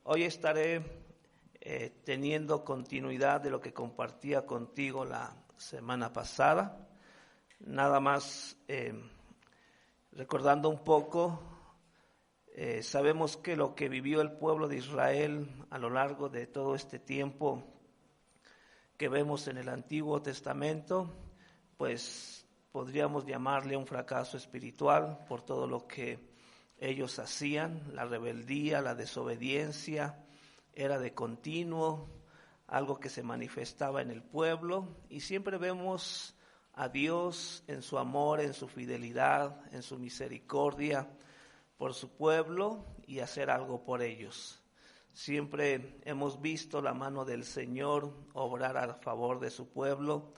Hoy estaré teniendo continuidad de lo que compartía contigo la semana pasada, nada más recordando un poco. Sabemos que lo que vivió el pueblo de Israel a lo largo de todo este tiempo que vemos en el Antiguo Testamento, pues podríamos llamarle un fracaso espiritual por todo lo que ellos hacían. La rebeldía, la desobediencia era de continuo, algo que se manifestaba en el pueblo, y siempre vemos a Dios en su amor, en su fidelidad, en su misericordia por su pueblo y hacer algo por ellos. Siempre hemos visto la mano del Señor obrar a favor de su pueblo,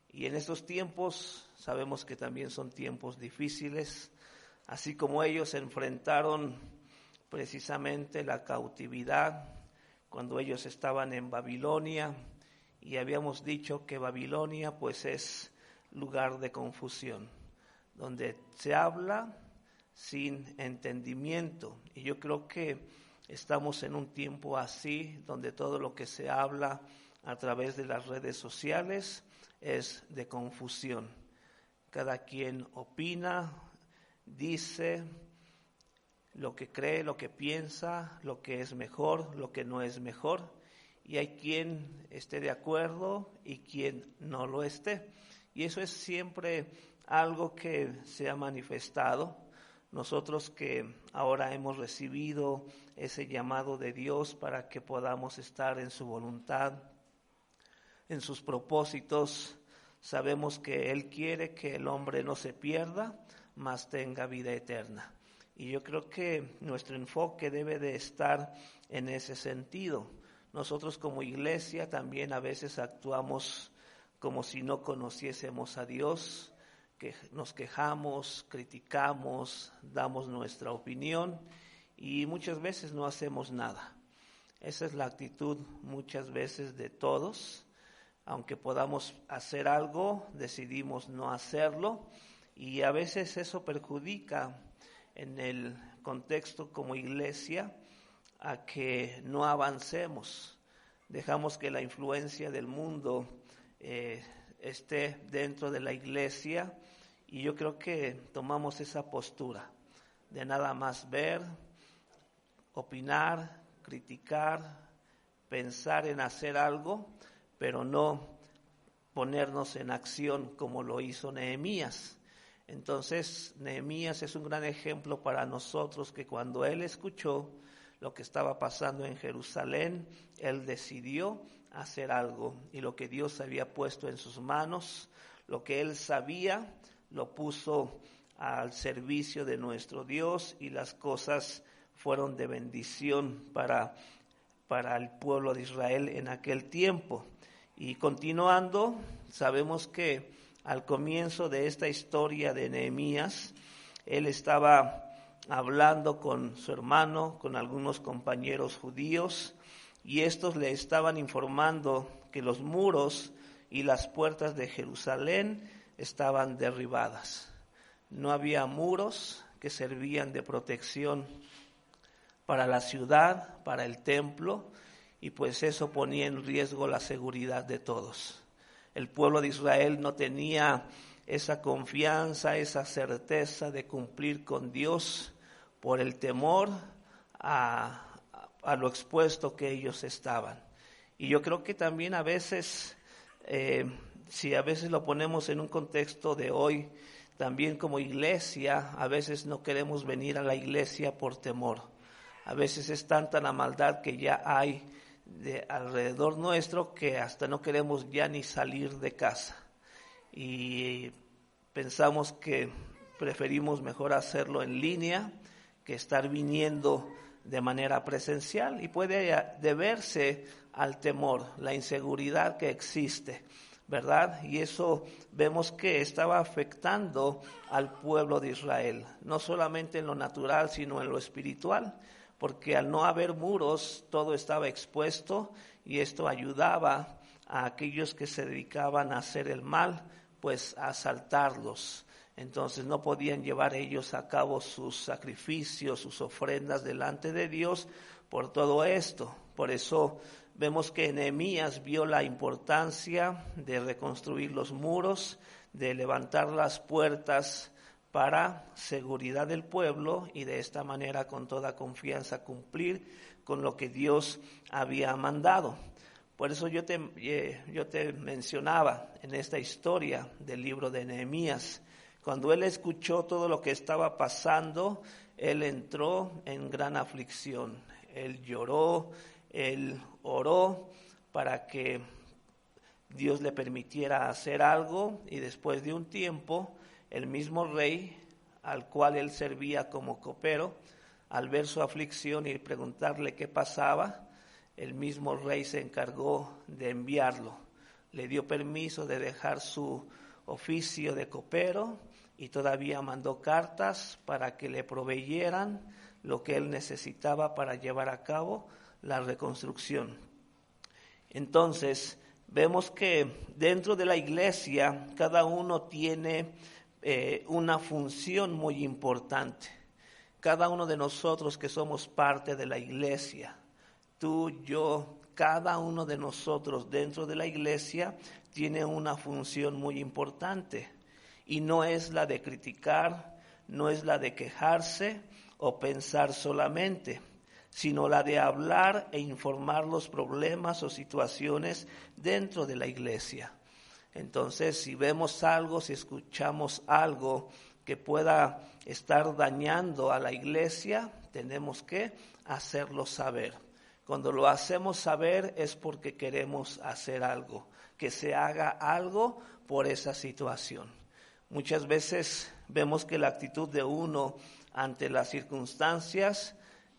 y en estos tiempos sabemos que también son tiempos difíciles, así como ellos enfrentaron precisamente la cautividad cuando ellos estaban en Babilonia, y habíamos dicho que Babilonia pues es lugar de confusión, donde se habla sin entendimiento, y yo creo que estamos en un tiempo así, donde todo lo que se habla a través de las redes sociales es de confusión. Cada quien opina, dice lo que cree, lo que piensa, lo que es mejor, lo que no es mejor, y hay quien esté de acuerdo y quien no lo esté, y eso es siempre algo que se ha manifestado. Nosotros que ahora hemos recibido ese llamado de Dios para que podamos estar en su voluntad, en sus propósitos, sabemos que Él quiere que el hombre no se pierda, mas tenga vida eterna. Y yo creo que nuestro enfoque debe de estar en ese sentido. Nosotros como iglesia también a veces actuamos como si no conociésemos a Dios, que nos quejamos, criticamos, damos nuestra opinión y muchas veces no hacemos nada. Esa es la actitud muchas veces de todos. Aunque podamos hacer algo, decidimos no hacerlo, y a veces eso perjudica en el contexto como iglesia a que no avancemos. Dejamos que la influencia del mundo esté dentro de la iglesia, y yo creo que tomamos esa postura de nada más ver, opinar, criticar, pensar en hacer algo, pero no ponernos en acción como lo hizo Nehemías. Entonces, Nehemías es un gran ejemplo para nosotros, que cuando él escuchó lo que estaba pasando en Jerusalén, él decidió hacer algo, y lo que Dios había puesto en sus manos, lo que él sabía, lo puso al servicio de nuestro Dios, y las cosas fueron de bendición para el pueblo de Israel en aquel tiempo. Y continuando, sabemos que al comienzo de esta historia de Nehemías, él estaba hablando con su hermano, con algunos compañeros judíos, y estos le estaban informando que los muros y las puertas de Jerusalén estaban derribadas. No había muros que servían de protección para la ciudad, para el templo, y pues eso ponía en riesgo la seguridad de todos. El pueblo de Israel no tenía esa confianza, esa certeza de cumplir con Dios por el temor a lo expuesto que ellos estaban. Y yo creo que también a veces, si a veces lo ponemos en un contexto de hoy, también como iglesia, a veces no queremos venir a la iglesia por temor. A veces es tanta la maldad que ya hay de alrededor nuestro que hasta no queremos ya ni salir de casa, y pensamos que preferimos mejor hacerlo en línea que estar viniendo de manera presencial, y puede deberse al temor, la inseguridad que existe, ¿verdad? Y eso vemos que estaba afectando al pueblo de Israel, no solamente en lo natural, sino en lo espiritual, porque al no haber muros, todo estaba expuesto, y esto ayudaba a aquellos que se dedicaban a hacer el mal, pues a asaltarlos. Entonces no podían llevar ellos a cabo sus sacrificios, sus ofrendas delante de Dios, por todo esto. Por eso vemos que Nehemías vio la importancia de reconstruir los muros, de levantar las puertas para seguridad del pueblo y de esta manera con toda confianza cumplir con lo que Dios había mandado. Por eso yo te mencionaba en esta historia del libro de Nehemías, cuando él escuchó todo lo que estaba pasando, él entró en gran aflicción, él lloró, él oró para que Dios le permitiera hacer algo, y después de un tiempo, el mismo rey al cual él servía como copero, al ver su aflicción y preguntarle qué pasaba, el mismo rey se encargó de enviarlo. Le dio permiso de dejar su oficio de copero y todavía mandó cartas para que le proveyeran lo que él necesitaba para llevar a cabo la reconstrucción. Entonces, vemos que dentro de la iglesia cada uno tiene una función muy importante. Cada uno de nosotros que somos parte de la iglesia, tú, yo, cada uno de nosotros dentro de la iglesia tiene una función muy importante. Y no es la de criticar, no es la de quejarse o pensar solamente, sino la de hablar e informar los problemas o situaciones dentro de la iglesia. Entonces, si vemos algo, si escuchamos algo que pueda estar dañando a la iglesia, tenemos que hacerlo saber. Cuando lo hacemos saber es porque queremos hacer algo, que se haga algo por esa situación. Muchas veces vemos que la actitud de uno ante las circunstancias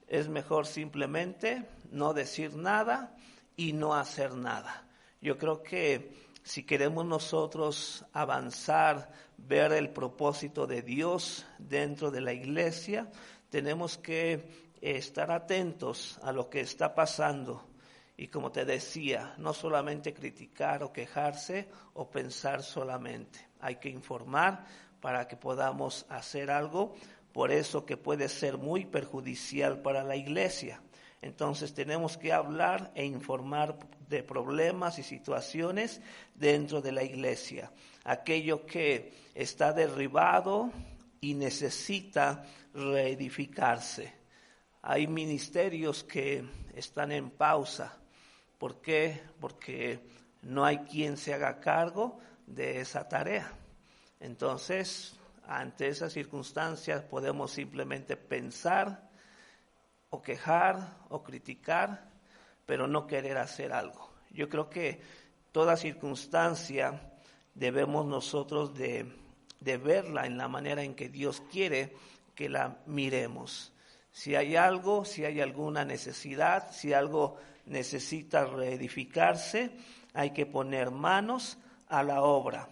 es mejor simplemente no decir nada y no hacer nada. Yo creo que si queremos nosotros avanzar, ver el propósito de Dios dentro de la iglesia, tenemos que estar atentos a lo que está pasando. Y como te decía, no solamente criticar o quejarse o pensar solamente. Hay que informar para que podamos hacer algo, por eso que puede ser muy perjudicial para la iglesia. Entonces tenemos que hablar e informar de problemas y situaciones dentro de la iglesia. Aquello que está derribado y necesita reedificarse. Hay ministerios que están en pausa. ¿Por qué? Porque no hay quien se haga cargo de esa tarea. Entonces, ante esas circunstancias podemos simplemente pensar o quejar o criticar, pero no querer hacer algo. Yo creo que toda circunstancia debemos nosotros de verla en la manera en que Dios quiere que la miremos. Si hay algo, si hay alguna necesidad, si algo necesita reedificarse, hay que poner manos a la obra.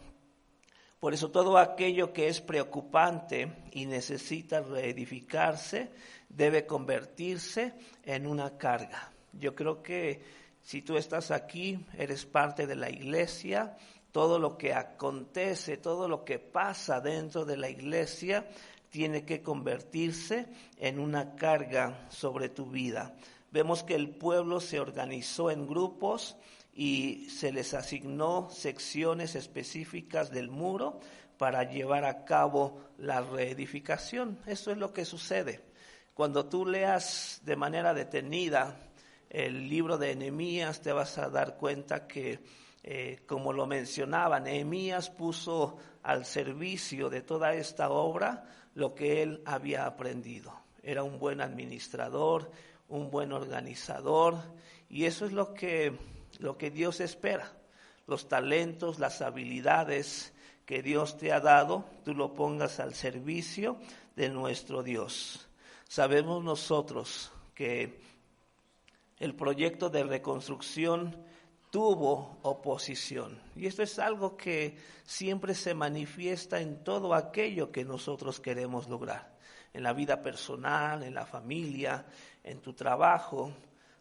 Por eso todo aquello que es preocupante y necesita reedificarse debe convertirse en una carga. Yo creo que si tú estás aquí, eres parte de la iglesia, todo lo que acontece, todo lo que pasa dentro de la iglesia tiene que convertirse en una carga sobre tu vida. Vemos que el pueblo se organizó en grupos y se les asignó secciones específicas del muro para llevar a cabo la reedificación. Eso es lo que sucede. Cuando tú leas de manera detenida el libro de Nehemías, te vas a dar cuenta que, como lo mencionaba, Nehemías puso al servicio de toda esta obra lo que él había aprendido. Era un buen administrador, un buen organizador, y eso es lo que Dios espera. Los talentos, las habilidades que Dios te ha dado, tú lo pongas al servicio de nuestro Dios. Sabemos nosotros que el proyecto de reconstrucción tuvo oposición, y esto es algo que siempre se manifiesta en todo aquello que nosotros queremos lograr, en la vida personal, en la familia, en tu trabajo.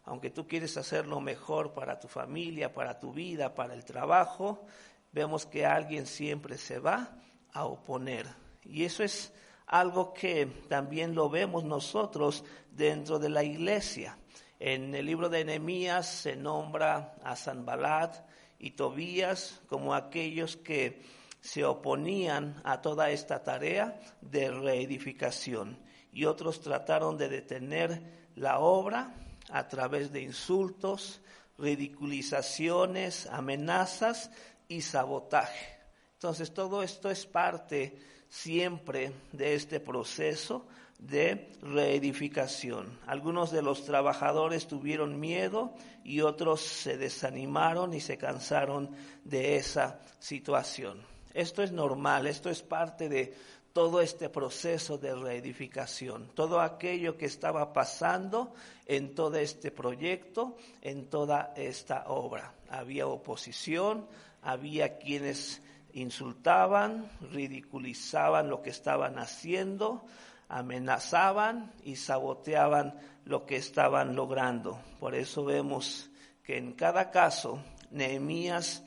Aunque tú quieres hacer lo mejor para tu familia, para tu vida, para el trabajo, vemos que alguien siempre se va a oponer. Y eso es algo que también lo vemos nosotros dentro de la iglesia. En el libro de Nehemías se nombra a Sanballat y Tobías como aquellos que se oponían a toda esta tarea de reedificación, y otros trataron de detener la obra a través de insultos, ridiculizaciones, amenazas y sabotaje. Entonces todo esto es parte siempre de este proceso de reedificación. Algunos de los trabajadores tuvieron miedo y otros se desanimaron y se cansaron de esa situación. Esto es normal, esto es parte de todo este proceso de reedificación, todo aquello que estaba pasando en todo este proyecto, en toda esta obra. Había oposición, había quienes insultaban, ridiculizaban lo que estaban haciendo, amenazaban y saboteaban lo que estaban logrando. Por eso vemos que en cada caso, Nehemías,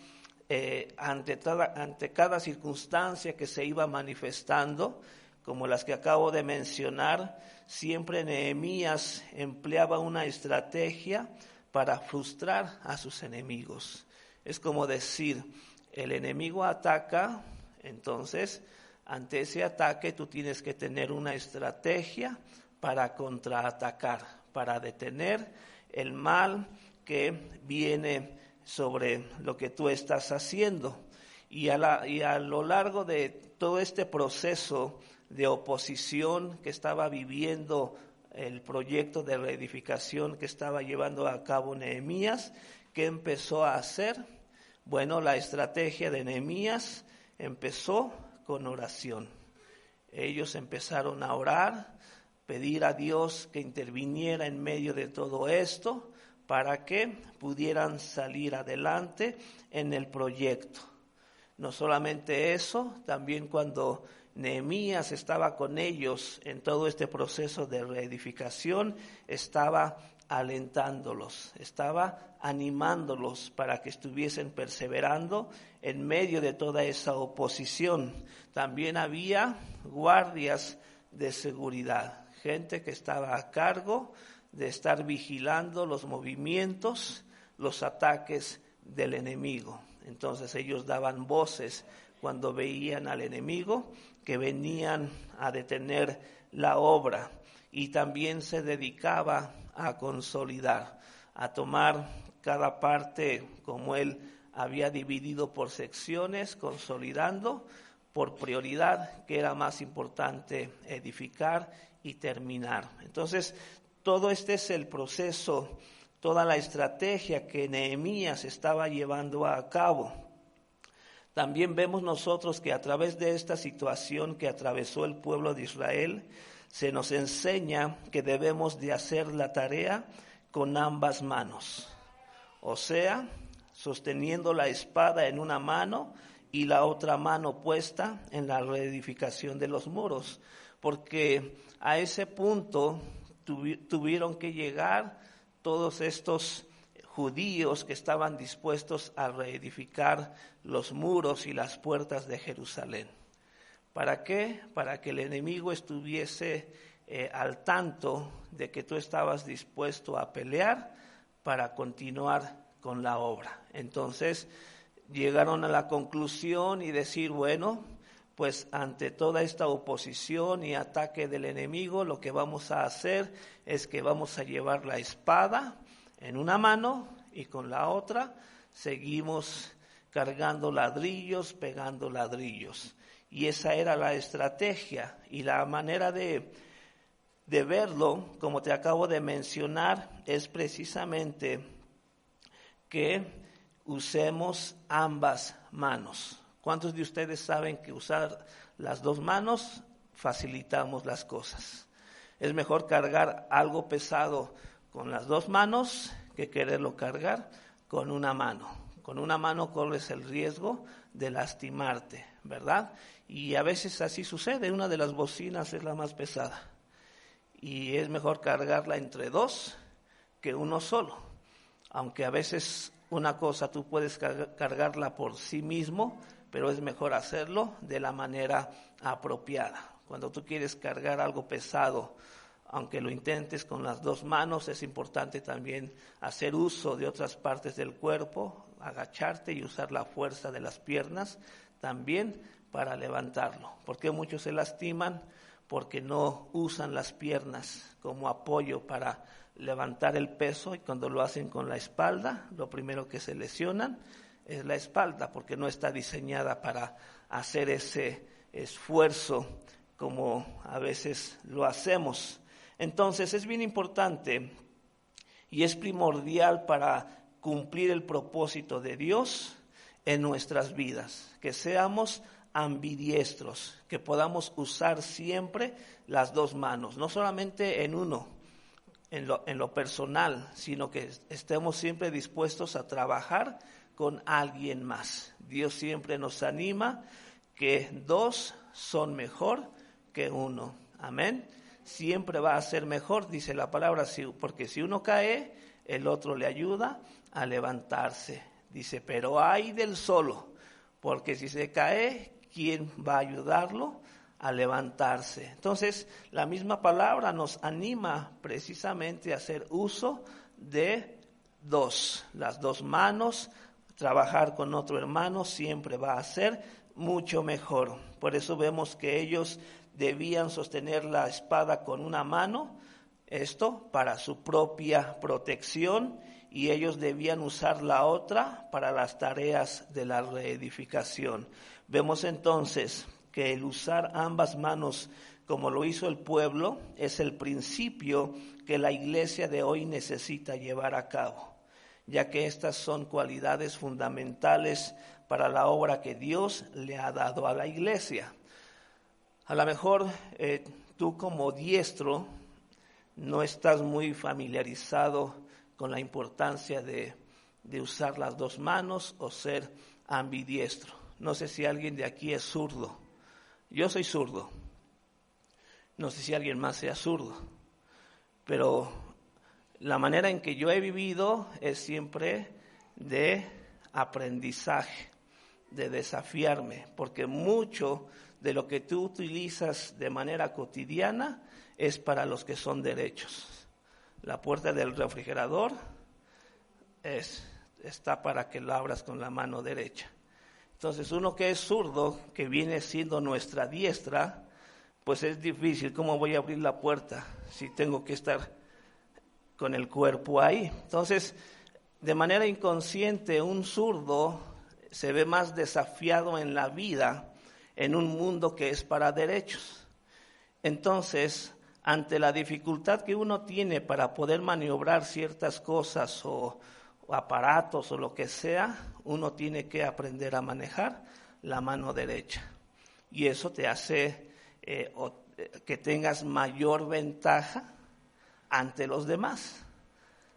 ante cada circunstancia que se iba manifestando, como las que acabo de mencionar, siempre Nehemías empleaba una estrategia para frustrar a sus enemigos. Es como decir, el enemigo ataca, entonces ante ese ataque tú tienes que tener una estrategia para contraatacar, para detener el mal que viene sobre lo que tú estás haciendo. Y a lo largo de todo este proceso de oposición que estaba viviendo el proyecto de reedificación que estaba llevando a cabo Nehemías, ¿qué empezó a hacer? Bueno, la estrategia de Nehemías empezó con oración. Ellos empezaron a orar, pedir a Dios que interviniera en medio de todo esto para que pudieran salir adelante en el proyecto. No solamente eso, también cuando Nehemías estaba con ellos en todo este proceso de reedificación, estaba alentándolos, estaba animándolos para que estuviesen perseverando en medio de toda esa oposición. También había guardias de seguridad, gente que estaba a cargo de estar vigilando los movimientos, los ataques del enemigo. Entonces ellos daban voces cuando veían al enemigo que venían a detener la obra, y también se dedicaba a consolidar, a tomar cada parte como él había dividido por secciones, consolidando por prioridad, que era más importante edificar y terminar. Entonces, todo este es el proceso, toda la estrategia que Nehemías estaba llevando a cabo. También vemos nosotros que a través de esta situación que atravesó el pueblo de Israel, se nos enseña que debemos de hacer la tarea con ambas manos. O sea, sosteniendo la espada en una mano y la otra mano puesta en la reedificación de los muros. Porque a ese punto tuvieron que llegar todos estos judíos que estaban dispuestos a reedificar los muros y las puertas de Jerusalén. ¿Para qué? Para que el enemigo estuviese al tanto de que tú estabas dispuesto a pelear para continuar con la obra. Entonces llegaron a la conclusión y decir, bueno, pues ante toda esta oposición y ataque del enemigo, lo que vamos a hacer es que vamos a llevar la espada en una mano y con la otra seguimos cargando ladrillos, pegando ladrillos. Y esa era la estrategia y la manera de verlo, como te acabo de mencionar, es precisamente que usemos ambas manos. ¿Cuántos de ustedes saben que usar las dos manos facilitamos las cosas? Es mejor cargar algo pesado con las dos manos que quererlo cargar con una mano. Con una mano corres el riesgo de lastimarte, ¿verdad? Y a veces así sucede, una de las bocinas es la más pesada. Y es mejor cargarla entre dos que uno solo. Aunque a veces una cosa tú puedes cargarla por sí mismo, pero es mejor hacerlo de la manera apropiada. Cuando tú quieres cargar algo pesado aunque lo intentes con las dos manos, es importante también hacer uso de otras partes del cuerpo, agacharte y usar la fuerza de las piernas también para levantarlo. ¿Por qué muchos se lastiman? Porque no usan las piernas como apoyo para levantar el peso, y cuando lo hacen con la espalda, lo primero que se lesionan es la espalda, porque no está diseñada para hacer ese esfuerzo como a veces lo hacemos. Entonces es bien importante y es primordial para cumplir el propósito de Dios en nuestras vidas, que seamos ambidiestros, que podamos usar siempre las dos manos, no solamente en uno, en lo personal, sino que estemos siempre dispuestos a trabajar con alguien más. Dios siempre nos anima que dos son mejor que uno. Amén. Siempre va a ser mejor, dice la palabra, porque si uno cae, el otro le ayuda a levantarse. Dice, pero ay del solo, porque si se cae, ¿quién va a ayudarlo a levantarse? Entonces, la misma palabra nos anima precisamente a hacer uso de dos, las dos manos. Trabajar con otro hermano siempre va a ser mucho mejor. Por eso vemos que ellos debían sostener la espada con una mano, esto para su propia protección, y ellos debían usar la otra para las tareas de la reedificación. Vemos entonces que el usar ambas manos como lo hizo el pueblo es el principio que la iglesia de hoy necesita llevar a cabo, ya que estas son cualidades fundamentales para la obra que Dios le ha dado a la iglesia. A lo mejor tú como diestro no estás muy familiarizado con la importancia de usar las dos manos o ser ambidiestro. No sé si alguien de aquí es zurdo. Yo soy zurdo. No sé si alguien más sea zurdo. Pero la manera en que yo he vivido es siempre de aprendizaje, de desafiarme, porque mucho de lo que tú utilizas de manera cotidiana es para los que son derechos. La puerta del refrigerador está para que la abras con la mano derecha. Entonces uno que es zurdo, que viene siendo nuestra diestra, pues es difícil. ¿Cómo voy a abrir la puerta si tengo que estar con el cuerpo ahí? Entonces, de manera inconsciente, un zurdo se ve más desafiado en la vida en un mundo que es para derechos. Entonces, ante la dificultad que uno tiene para poder maniobrar ciertas cosas o aparatos o lo que sea, uno tiene que aprender a manejar la mano derecha. Y eso te hace que tengas mayor ventaja ante los demás,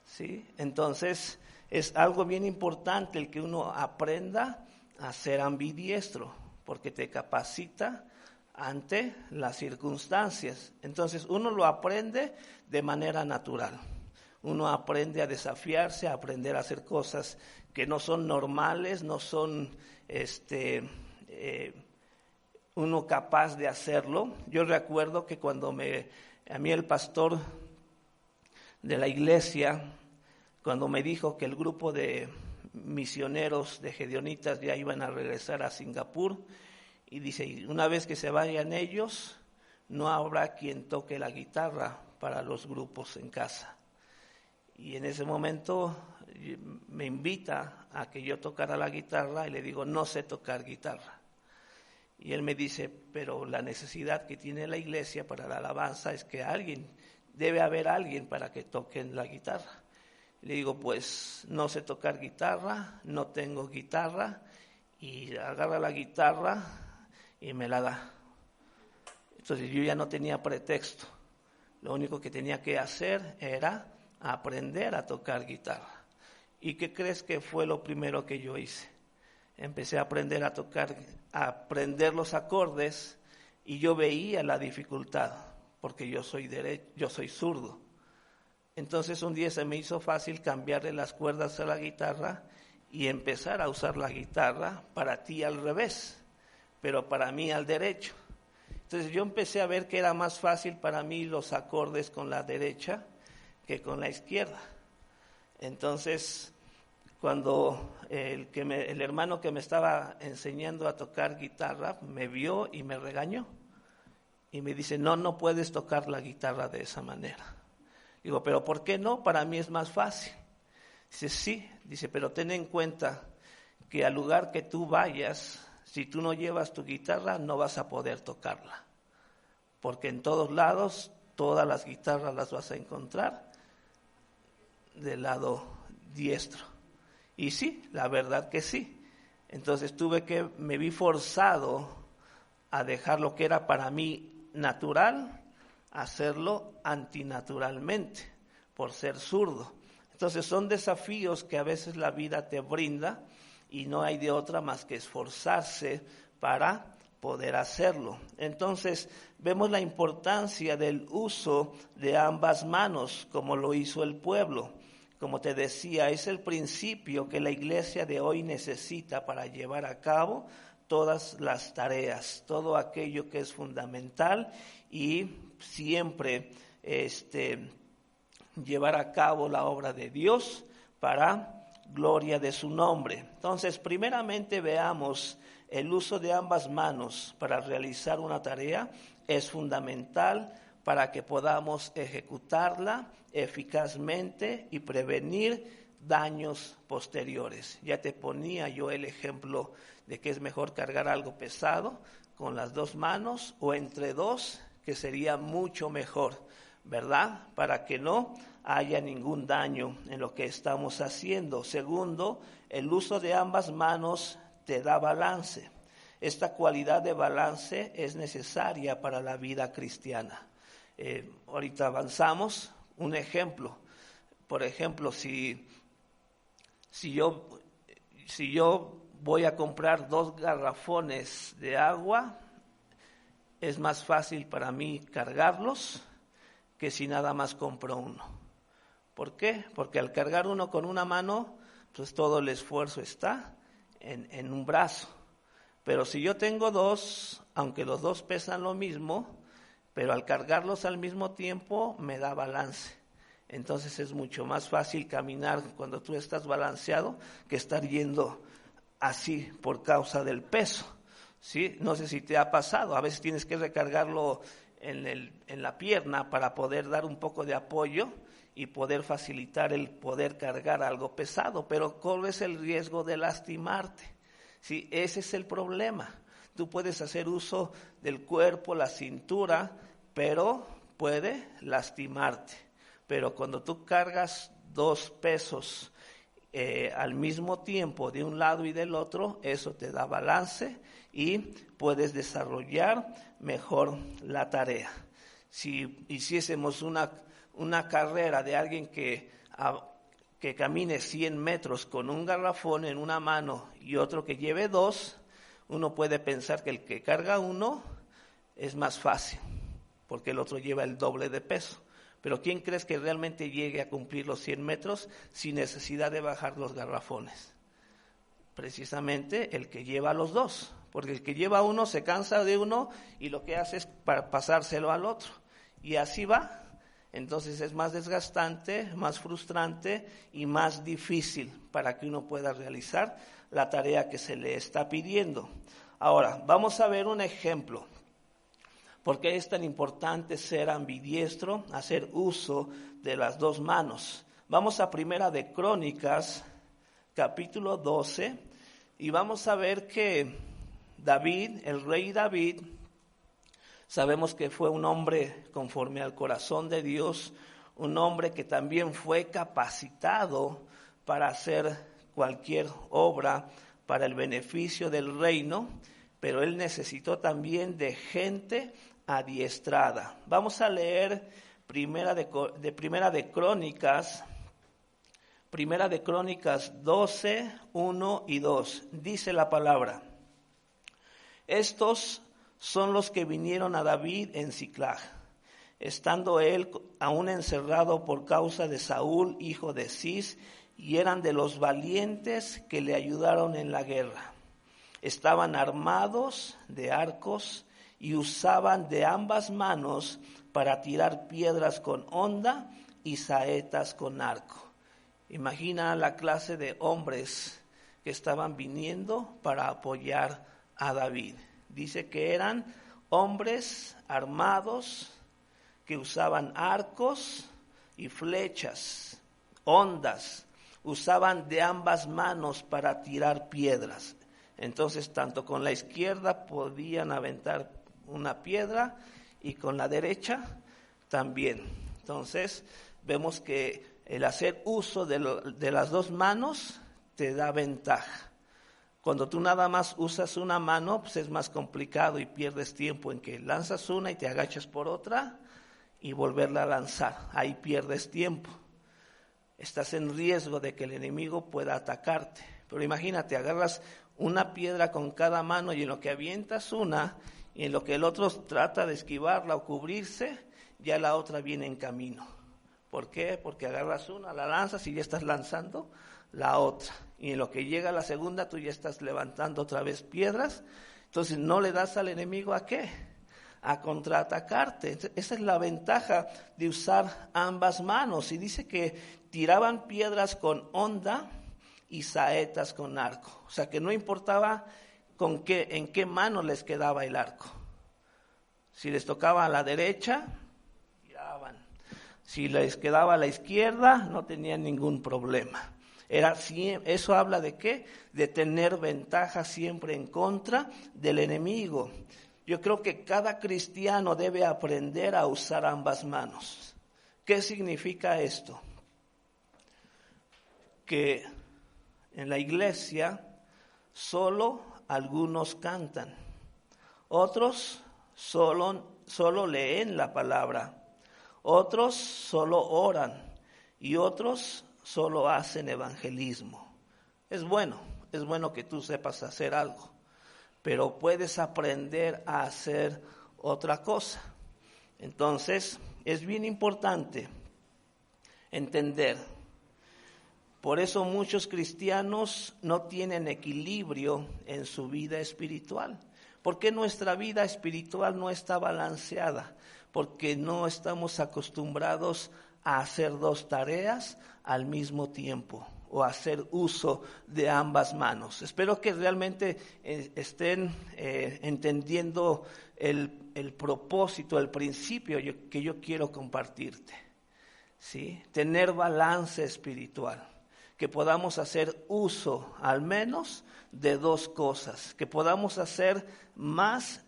¿sí? Entonces, es algo bien importante el que uno aprenda a ser ambidiestro, porque te capacita ante las circunstancias. Entonces, uno lo aprende de manera natural. Uno aprende a desafiarse, a aprender a hacer cosas que no son normales, no son uno capaz de hacerlo. Yo recuerdo que cuando a mí el pastor de la iglesia, cuando me dijo que el grupo de misioneros de Gedeonitas ya iban a regresar a Singapur, y dice, una vez que se vayan ellos, no habrá quien toque la guitarra para los grupos en casa. Y en ese momento me invita a que yo tocara la guitarra y le digo, no sé tocar guitarra. Y él me dice, pero la necesidad que tiene la iglesia para la alabanza es que debe haber alguien para que toquen la guitarra. Le digo, pues no sé tocar guitarra, no tengo guitarra, y agarra la guitarra y me la da. Entonces yo ya no tenía pretexto. Lo único que tenía que hacer era aprender a tocar guitarra. ¿Y qué crees que fue lo primero que yo hice? Empecé a aprender a tocar, a aprender los acordes, y yo veía la dificultad, porque yo soy zurdo. Entonces un día se me hizo fácil cambiarle las cuerdas a la guitarra y empezar a usar la guitarra para ti al revés, pero para mí al derecho. Entonces yo empecé a ver que era más fácil para mí los acordes con la derecha que con la izquierda. Entonces, cuando el hermano que me estaba enseñando a tocar guitarra me vio y me regañó. Y me dice, no puedes tocar la guitarra de esa manera. Digo, ¿pero por qué no? Para mí es más fácil. Dice, sí. Dice, pero ten en cuenta que al lugar que tú vayas, si tú no llevas tu guitarra, no vas a poder tocarla. Porque en todos lados, todas las guitarras las vas a encontrar del lado diestro. Y sí, la verdad que sí. Entonces me vi forzado a dejar lo que era para mí natural, hacerlo antinaturalmente, por ser zurdo. Entonces son desafíos que a veces la vida te brinda y no hay de otra más que esforzarse para poder hacerlo. Entonces vemos la importancia del uso de ambas manos, como lo hizo el pueblo. Como te decía, es el principio que la iglesia de hoy necesita para llevar a cabo todas las tareas, todo aquello que es fundamental y siempre llevar a cabo la obra de Dios para gloria de su nombre. Entonces, primeramente veamos el uso de ambas manos para realizar una tarea es fundamental para que podamos ejecutarla eficazmente y prevenir daños posteriores. Ya te ponía yo el ejemplo de que es mejor cargar algo pesado con las dos manos o entre dos, que sería mucho mejor, ¿verdad? Para que no haya ningún daño en lo que estamos haciendo. Segundo, el uso de ambas manos te da balance. Esta cualidad de balance es necesaria para la vida cristiana. Ahorita avanzamos. Un ejemplo, por ejemplo, si yo voy a comprar 2 garrafones de agua, es más fácil para mí cargarlos que si nada más compro uno. ¿Por qué? Porque al cargar uno con una mano, pues todo el esfuerzo está en un brazo. Pero si yo tengo 2, aunque los 2 pesan lo mismo, pero al cargarlos al mismo tiempo me da balance. Entonces es mucho más fácil caminar cuando tú estás balanceado que estar yendo así por causa del peso, ¿sí? No sé si te ha pasado, a veces tienes que recargarlo en la pierna para poder dar un poco de apoyo y poder facilitar el poder cargar algo pesado, pero corres el riesgo de lastimarte, ¿sí? Ese es el problema. Tú puedes hacer uso del cuerpo, la cintura, pero puede lastimarte. Pero cuando tú cargas 2 pesos al mismo tiempo de un lado y del otro, eso te da balance y puedes desarrollar mejor la tarea. Si hiciésemos una carrera de alguien que camine 100 metros con un garrafón en una mano y otro que lleve 2, uno puede pensar que el que carga uno es más fácil, porque el otro lleva el doble de peso. Pero ¿quién crees que realmente llegue a cumplir los 100 metros sin necesidad de bajar los garrafones? Precisamente el que lleva los 2, porque el que lleva uno se cansa de uno y lo que hace es pasárselo al otro. Y así va. Entonces es más desgastante, más frustrante y más difícil para que uno pueda realizar la tarea que se le está pidiendo. Ahora, vamos a ver un ejemplo. ¿Por qué es tan importante ser ambidiestro, hacer uso de las 2 manos? Vamos a Primera de Crónicas, capítulo 12, y vamos a ver que David, el rey David, sabemos que fue un hombre conforme al corazón de Dios, un hombre que también fue capacitado para hacer cualquier obra para el beneficio del reino, pero él necesitó también de gente adiestrada. Vamos a leer Primera de Crónicas 12, 1 y 2. Dice la palabra: estos son los que vinieron a David en Siclag, estando él aún encerrado por causa de Saúl, hijo de Cis, y eran de los valientes que le ayudaron en la guerra. Estaban armados de arcos y usaban de ambas manos para tirar piedras con honda y saetas con arco. Imagina la clase de hombres que estaban viniendo para apoyar a David. Dice que eran hombres armados que usaban arcos y flechas, hondas, usaban de ambas manos para tirar piedras. Entonces, tanto con la izquierda podían aventar una piedra y con la derecha también. Entonces, vemos que el hacer uso de las dos manos te da ventaja. Cuando tú nada más usas una mano, pues es más complicado y pierdes tiempo en que lanzas una y te agachas por otra y volverla a lanzar. Ahí pierdes tiempo. Estás en riesgo de que el enemigo pueda atacarte. Pero imagínate, agarras una piedra con cada mano y en lo que avientas una y en lo que el otro trata de esquivarla o cubrirse, ya la otra viene en camino. ¿Por qué? Porque agarras una, la lanzas y ya estás lanzando la otra. Y en lo que llega la segunda, tú ya estás levantando otra vez piedras. Entonces no le das al enemigo ¿a qué? A contraatacarte. Esa es la ventaja de usar ambas manos. Y dice que tiraban piedras con honda y saetas con arco. O sea que no importaba en qué mano les quedaba el arco. Si les tocaba a la derecha, tiraban. Si les quedaba a la izquierda, no tenían ningún problema. Eso habla de ¿qué? De tener ventaja siempre en contra del enemigo. Yo creo que cada cristiano debe aprender a usar ambas manos. ¿Qué significa esto? Que en la iglesia solo algunos cantan, otros solo leen la palabra, otros solo oran y otros solo hacen evangelismo. Es bueno que tú sepas hacer algo, pero puedes aprender a hacer otra cosa. Entonces, es bien importante entender. Por eso muchos cristianos no tienen equilibrio en su vida espiritual. ¿Por qué nuestra vida espiritual no está balanceada? Porque no estamos acostumbrados a hacer dos tareas al mismo tiempo o hacer uso de ambas manos. Espero que realmente estén entendiendo el propósito, el principio que yo quiero compartirte. ¿Sí? Tener balance espiritual, que podamos hacer uso al menos de dos cosas, que podamos hacer más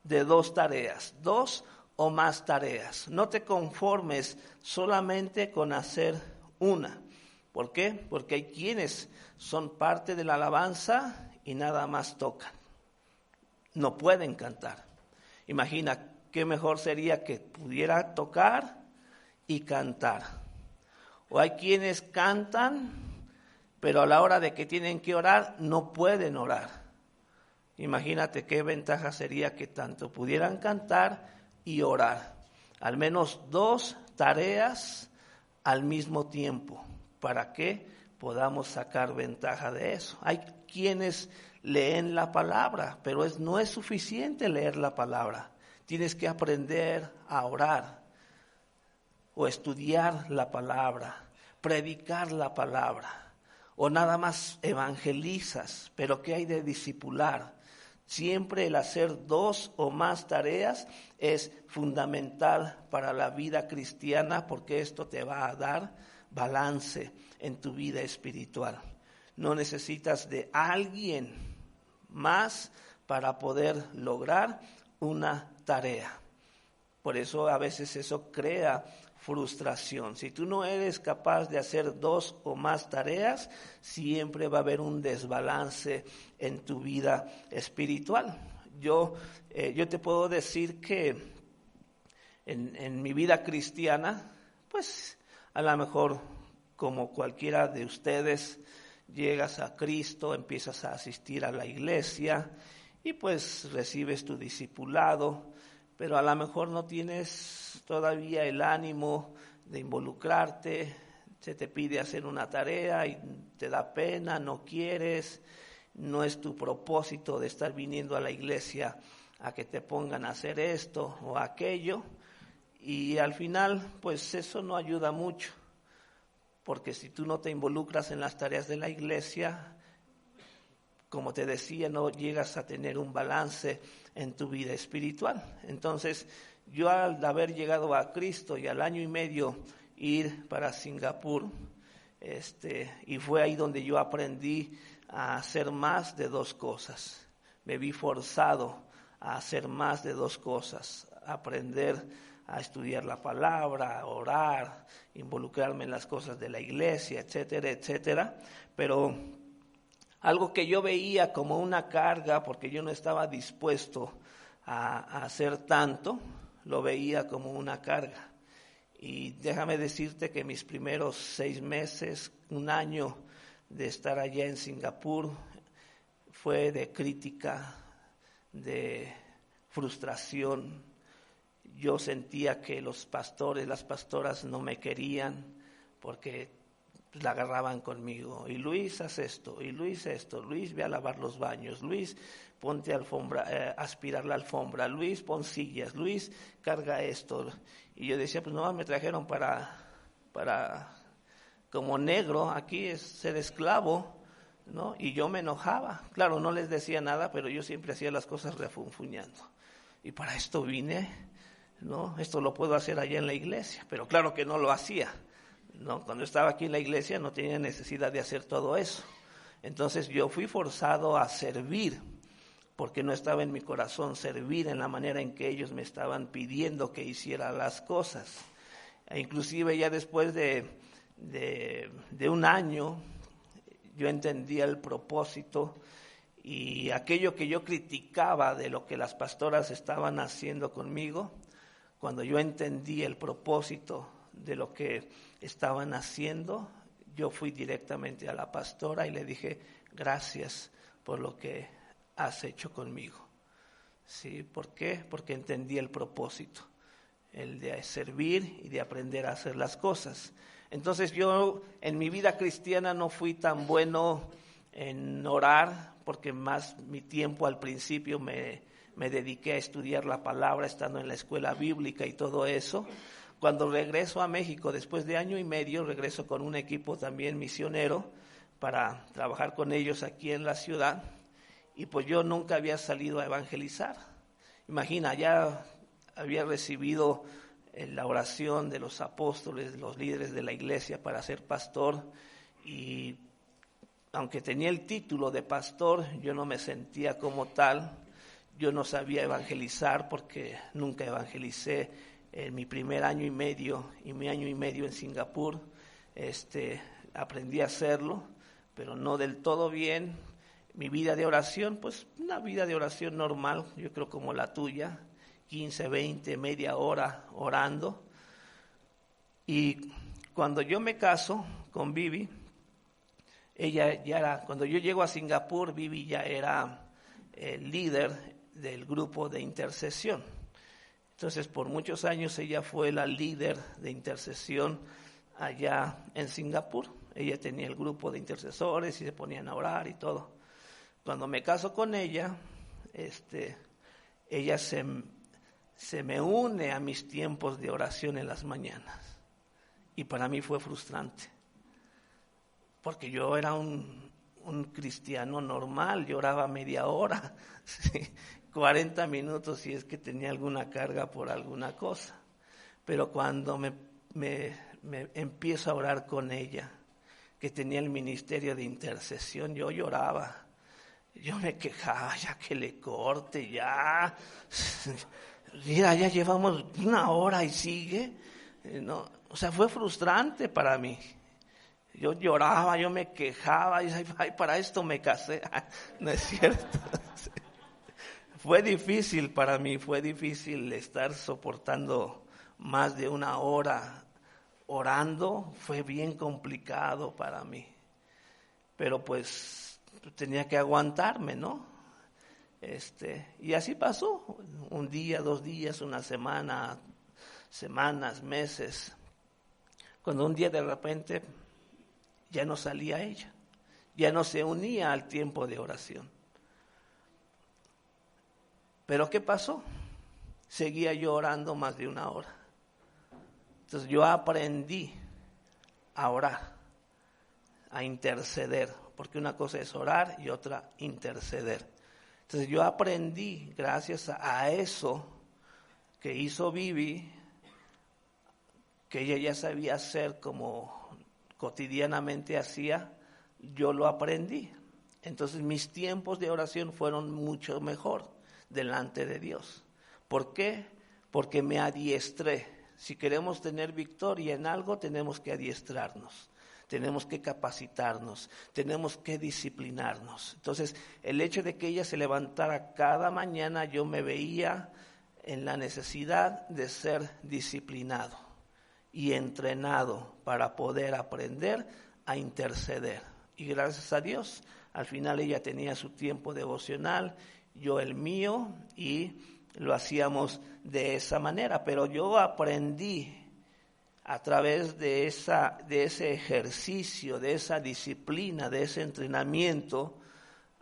de dos tareas, dos o más tareas. No te conformes solamente con hacer una. ¿Por qué? Porque hay quienes son parte de la alabanza y nada más tocan. No pueden cantar. Imagina qué mejor sería que pudiera tocar y cantar. O hay quienes cantan, pero a la hora de que tienen que orar, no pueden orar. Imagínate qué ventaja sería que tanto pudieran cantar y orar. Al menos dos tareas al mismo tiempo, para que podamos sacar ventaja de eso. Hay quienes leen la palabra, pero no es suficiente leer la palabra. Tienes que aprender a orar o estudiar la palabra, predicar la palabra, o nada más evangelizas, pero ¿qué hay de discipular? Siempre el hacer dos o más tareas es fundamental para la vida cristiana, porque esto te va a dar balance en tu vida espiritual. No necesitas de alguien más para poder lograr una tarea. Por eso a veces eso crea frustración. Si tú no eres capaz de hacer dos o más tareas, siempre va a haber un desbalance en tu vida espiritual. Yo te puedo decir que en mi vida cristiana, pues a lo mejor como cualquiera de ustedes, llegas a Cristo, empiezas a asistir a la iglesia y pues recibes tu discipulado, pero a lo mejor no tienes todavía el ánimo de involucrarte, se te pide hacer una tarea y te da pena, no quieres, no es tu propósito de estar viniendo a la iglesia a que te pongan a hacer esto o aquello, y al final pues eso no ayuda mucho, porque si tú no te involucras en las tareas de la iglesia, como te decía, no llegas a tener un balance en tu vida espiritual. Entonces, yo al haber llegado a Cristo y al año y medio ir para Singapur, y fue ahí donde yo aprendí a hacer más de dos cosas. Me vi forzado a hacer más de dos cosas, aprender a estudiar la palabra, a orar, involucrarme en las cosas de la iglesia, etcétera, etcétera. Pero algo que yo veía como una carga, porque yo no estaba dispuesto a hacer tanto, lo veía como una carga. Y déjame decirte que mis primeros 6 meses, un año de estar allá en Singapur, fue de crítica, de frustración. Yo sentía que los pastores, las pastoras no me querían porque la agarraban conmigo. Y Luis, haz esto, y Luis esto, Luis, ve a lavar los baños, Luis, ponte aspirar la alfombra, Luis, pon sillas, Luis, carga esto. Y yo decía, pues no, me trajeron para como negro, aquí es ser esclavo, ¿no? Y yo me enojaba. Claro, no les decía nada, pero yo siempre hacía las cosas refunfuñando. Y para esto vine, ¿no? Esto lo puedo hacer allá en la iglesia, pero claro que no lo hacía, ¿no? Cuando estaba aquí en la iglesia no tenía necesidad de hacer todo eso. Entonces yo fui forzado a servir, porque no estaba en mi corazón servir en la manera en que ellos me estaban pidiendo que hiciera las cosas. E inclusive ya después de un año, yo entendía el propósito y aquello que yo criticaba de lo que las pastoras estaban haciendo conmigo. Cuando yo entendí el propósito de lo que estaban haciendo, yo fui directamente a la pastora y le dije, gracias por lo que has hecho conmigo. ¿Sí? ¿Por qué? Porque entendí el propósito, el de servir y de aprender a hacer las cosas. Entonces yo en mi vida cristiana no fui tan bueno en orar, porque más mi tiempo al principio me dediqué a estudiar la palabra, estando en la escuela bíblica y todo eso. Cuando regreso a México, después de año y medio, regreso con un equipo también misionero para trabajar con ellos aquí en la ciudad. Y pues yo nunca había salido a evangelizar. Imagina, ya había recibido la oración de los apóstoles, de los líderes de la iglesia para ser pastor, y aunque tenía el título de pastor, yo no me sentía como tal. Yo no sabía evangelizar porque nunca evangelicé en mi primer año y medio y mi año y medio en Singapur. Aprendí a hacerlo, pero no del todo bien. Mi vida de oración, pues una vida de oración normal, yo creo como la tuya, 15, 20, media hora orando. Y cuando yo me caso con Vivi, ella ya era, cuando yo llego a Singapur, Vivi ya era el líder del grupo de intercesión. Entonces, por muchos años ella fue la líder de intercesión allá en Singapur. Ella tenía el grupo de intercesores y se ponían a orar y todo. Cuando me caso con ella, ella se me une a mis tiempos de oración en las mañanas. Y para mí fue frustrante, porque yo era un cristiano normal, yo oraba media hora, ¿sí? 40 minutos si es que tenía alguna carga por alguna cosa. Pero cuando me empiezo a orar con ella, que tenía el ministerio de intercesión, yo lloraba. Yo me quejaba, ya que le corte, ya. Mira, ya llevamos 1 hora y sigue. No, o sea, fue frustrante para mí. Yo lloraba, yo me quejaba, y ay, para esto me casé. No es cierto. Fue difícil para mí, fue difícil estar soportando más de 1 hora orando, fue bien complicado para mí. Pero pues tenía que aguantarme, ¿no? Y así pasó, 1 día, 2 días, 1 semana, semanas, meses. Cuando un día de repente ya no salía ella, ya no se unía al tiempo de oración. Pero ¿qué pasó? Seguía yo orando más de 1 hora. Entonces yo aprendí a orar, a interceder, porque una cosa es orar y otra interceder. Entonces yo aprendí, gracias a eso que hizo Vivi, que ella ya sabía hacer como cotidianamente hacía, yo lo aprendí. Entonces mis tiempos de oración fueron mucho mejor delante de Dios. ¿Por qué? Porque me adiestré. Si queremos tener victoria en algo, tenemos que adiestrarnos, tenemos que capacitarnos, tenemos que disciplinarnos. Entonces, el hecho de que ella se levantara cada mañana, yo me veía en la necesidad de ser disciplinado y entrenado para poder aprender a interceder. Y gracias a Dios, al final ella tenía su tiempo devocional, yo el mío, y lo hacíamos de esa manera. Pero yo aprendí a través de ese ejercicio, de esa disciplina, de ese entrenamiento,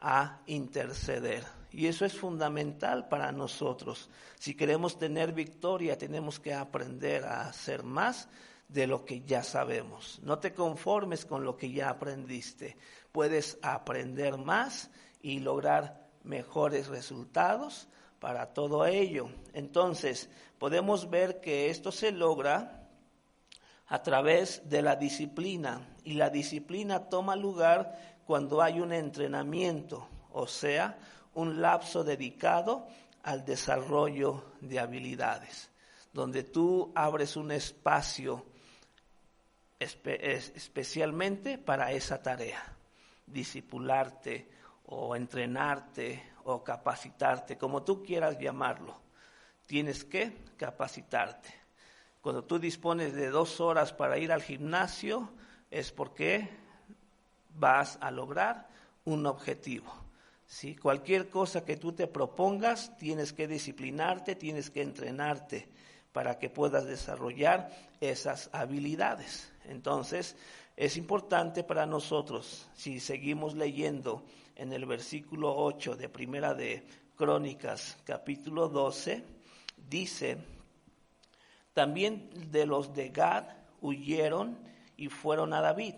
a interceder. Y eso es fundamental para nosotros. Si queremos tener victoria, tenemos que aprender a hacer más de lo que ya sabemos. No te conformes con lo que ya aprendiste. Puedes aprender más y lograr mejores resultados para todo ello. Entonces, podemos ver que esto se logra a través de la disciplina, y la disciplina toma lugar cuando hay un entrenamiento, o sea, un lapso dedicado al desarrollo de habilidades, donde tú abres un espacio especialmente para esa tarea, discipularte o entrenarte o capacitarte, como tú quieras llamarlo. Tienes que capacitarte. Cuando tú dispones de 2 horas para ir al gimnasio, es porque vas a lograr un objetivo. ¿Sí? Cualquier cosa que tú te propongas, tienes que disciplinarte, tienes que entrenarte para que puedas desarrollar esas habilidades. Entonces, es importante para nosotros, si seguimos leyendo en el versículo 8 de Primera de Crónicas, capítulo 12, dice: también de los de Gad huyeron y fueron a David,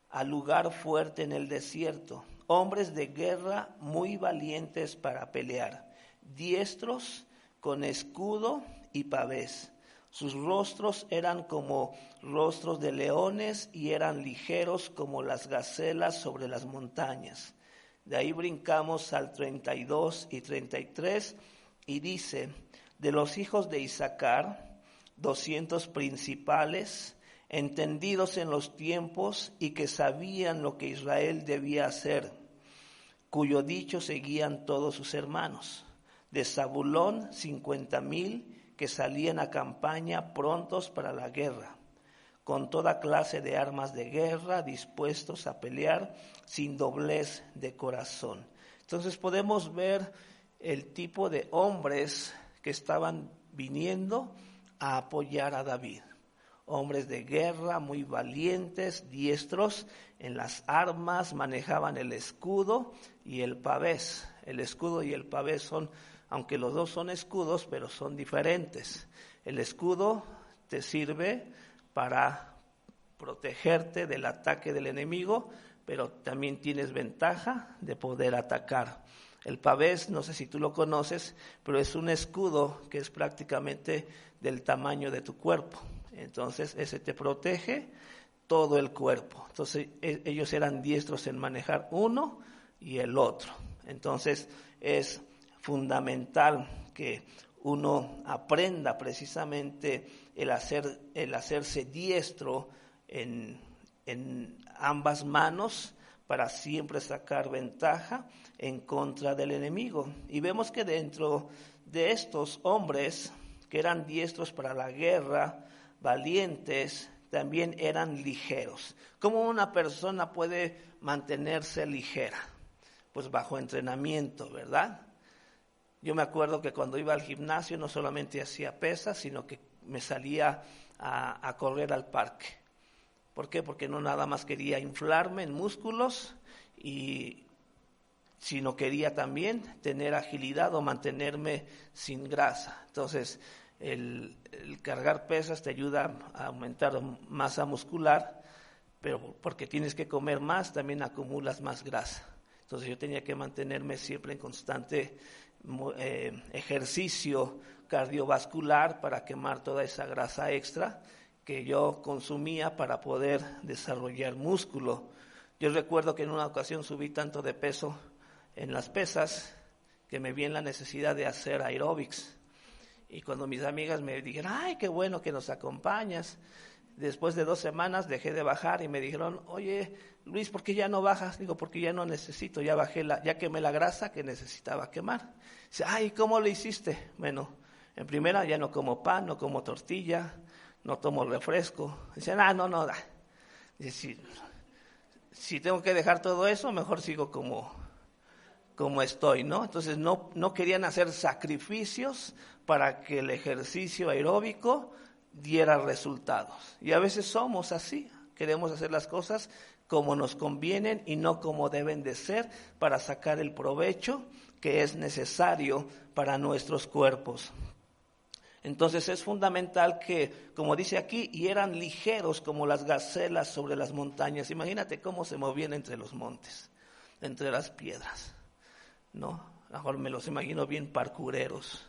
al lugar fuerte en el desierto, hombres de guerra muy valientes para pelear, diestros con escudo y pavés. Sus rostros eran como rostros de leones y eran ligeros como las gacelas sobre las montañas. De ahí brincamos al 32 y 33 y dice: de los hijos de Isaacar, 200 principales, entendidos en los tiempos y que sabían lo que Israel debía hacer, cuyo dicho seguían todos sus hermanos. De Zabulón, 50,000 que salían a campaña prontos para la guerra, con toda clase de armas de guerra, dispuestos a pelear sin doblez de corazón. Entonces podemos ver el tipo de hombres que estaban viniendo a apoyar a David. Hombres de guerra muy valientes, diestros en las armas, manejaban el escudo y el pavés. El escudo y el pavés son, aunque los dos son escudos, pero son diferentes. El escudo te sirve para protegerte del ataque del enemigo, pero también tienes ventaja de poder atacar. El pavés, no sé si tú lo conoces, pero es un escudo que es prácticamente del tamaño de tu cuerpo. Entonces, ese te protege todo el cuerpo. Entonces, ellos eran diestros en manejar uno y el otro. Entonces, es fundamental que uno aprenda precisamente el hacerse diestro en ambas manos para siempre sacar ventaja en contra del enemigo. Y vemos que dentro de estos hombres que eran diestros para la guerra, valientes, también eran ligeros. ¿Cómo una persona puede mantenerse ligera? Pues bajo entrenamiento, ¿verdad? Yo me acuerdo que cuando iba al gimnasio no solamente hacía pesas, sino que me salía a correr al parque. ¿Por qué? Porque no nada más quería inflarme en músculos y sino quería también tener agilidad o mantenerme sin grasa. Entonces, el cargar pesas te ayuda a aumentar masa muscular, pero porque tienes que comer más, también acumulas más grasa. Entonces yo tenía que mantenerme siempre en constante ejercicio cardiovascular para quemar toda esa grasa extra que yo consumía para poder desarrollar músculo. Yo recuerdo que en una ocasión subí tanto de peso en las pesas que me vi en la necesidad de hacer aeróbics. Y cuando mis amigas me dijeron, ay, qué bueno que nos acompañas, después de 2 semanas dejé de bajar y me dijeron, oye, Luis, ¿por qué ya no bajas? Digo, porque ya no necesito, ya quemé la grasa que necesitaba quemar. Dice, ay, ¿cómo lo hiciste? Bueno, en primera ya no como pan, no como tortilla, no tomo refresco. Dice, no. Dice, si tengo que dejar todo eso, mejor sigo como estoy, ¿no? Entonces no querían hacer sacrificios para que el ejercicio aeróbico diera resultados. Y a veces somos así, queremos hacer las cosas como nos convienen y no como deben de ser para sacar el provecho que es necesario para nuestros cuerpos. Entonces es fundamental que, como dice aquí, y eran ligeros como las gacelas sobre las montañas. Imagínate cómo se movían entre los montes, entre las piedras, ¿no? A lo mejor me los imagino bien parkureros,